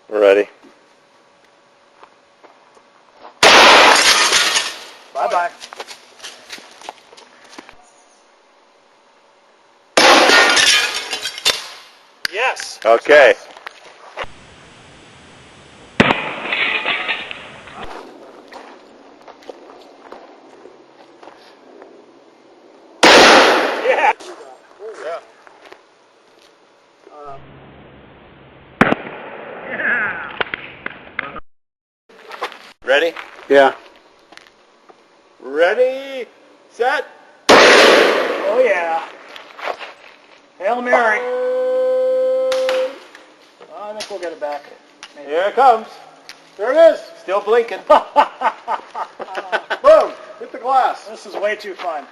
Ready. Bye-bye. Yes. Okay. Yeah. Yeah. Ready? Yeah. Ready, set. Oh yeah. Hail Mary. I think we'll get it back. Maybe. Here it comes. There it is. Still blinking. Boom. Hit the glass. This is way too fun.